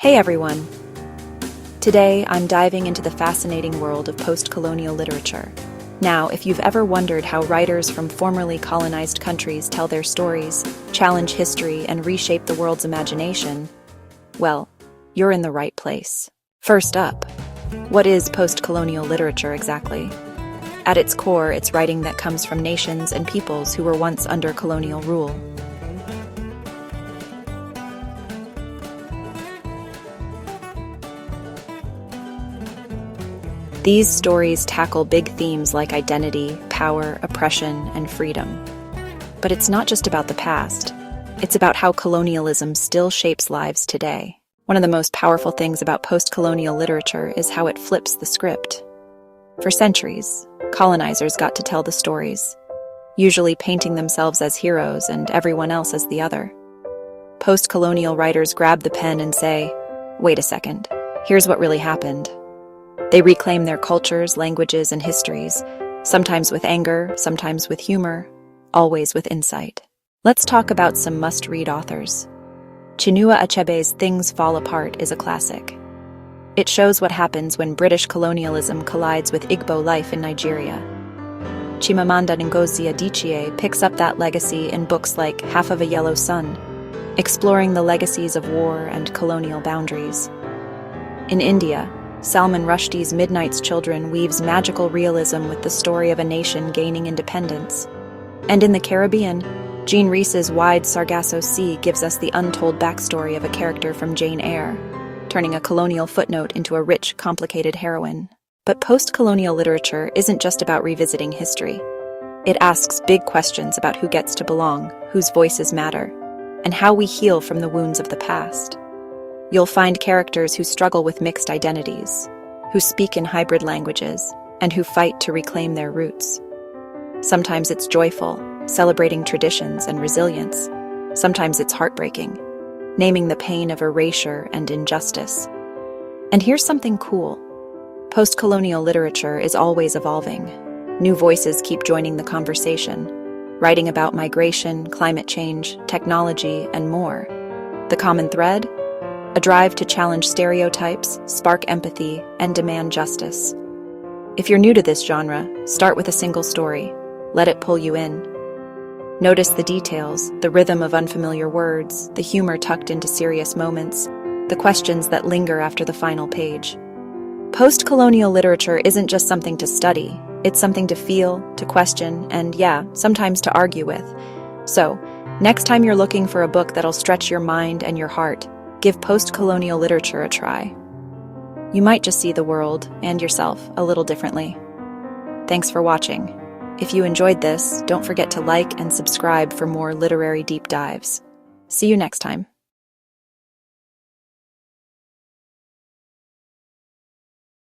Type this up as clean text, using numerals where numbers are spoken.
Hey everyone! Today I'm diving into the fascinating world of post-colonial literature. Now, if you've ever wondered how writers from formerly colonized countries tell their stories, challenge history, and reshape the world's imagination, well, you're in the right place. First up, what is post-colonial literature exactly? At its core, it's writing that comes from nations and peoples who were once under colonial rule. These stories tackle big themes like identity, power, oppression, and freedom. But it's not just about the past. It's about how colonialism still shapes lives today. One of the most powerful things about post-colonial literature is how it flips the script. For centuries, colonizers got to tell the stories, usually painting themselves as heroes and everyone else as the other. Post-colonial writers grab the pen and say, "Wait a second, here's what really happened." They reclaim their cultures, languages, and histories, sometimes with anger, sometimes with humor, always with insight. Let's talk about some must-read authors. Chinua Achebe's Things Fall Apart is a classic. It shows what happens when British colonialism collides with Igbo life in Nigeria. Chimamanda Ngozi Adichie picks up that legacy in books like Half of a Yellow Sun, exploring the legacies of war and colonial boundaries. In India, Salman Rushdie's Midnight's Children weaves magical realism with the story of a nation gaining independence. And in the Caribbean, Jean Rhys's Wide Sargasso Sea gives us the untold backstory of a character from Jane Eyre, turning a colonial footnote into a rich, complicated heroine. But post-colonial literature isn't just about revisiting history. It asks big questions about who gets to belong, whose voices matter, and how we heal from the wounds of the past. You'll find characters who struggle with mixed identities, who speak in hybrid languages, and who fight to reclaim their roots. Sometimes it's joyful, celebrating traditions and resilience. Sometimes it's heartbreaking, naming the pain of erasure and injustice. And here's something cool. Post-colonial literature is always evolving. New voices keep joining the conversation, writing about migration, climate change, technology, and more. The common thread? A drive to challenge stereotypes, spark empathy, and demand justice. If you're new to this genre, start with a single story. Let it pull you in. Notice the details, the rhythm of unfamiliar words, the humor tucked into serious moments, the questions that linger after the final page. Post-colonial literature isn't just something to study. It's something to feel, to question, and sometimes to argue with. So, next time you're looking for a book that'll stretch your mind and your heart, give post-colonial literature a try. You might just see the world and yourself a little differently. Thanks for watching. If you enjoyed this, don't forget to like and subscribe for more literary deep dives. See you next time.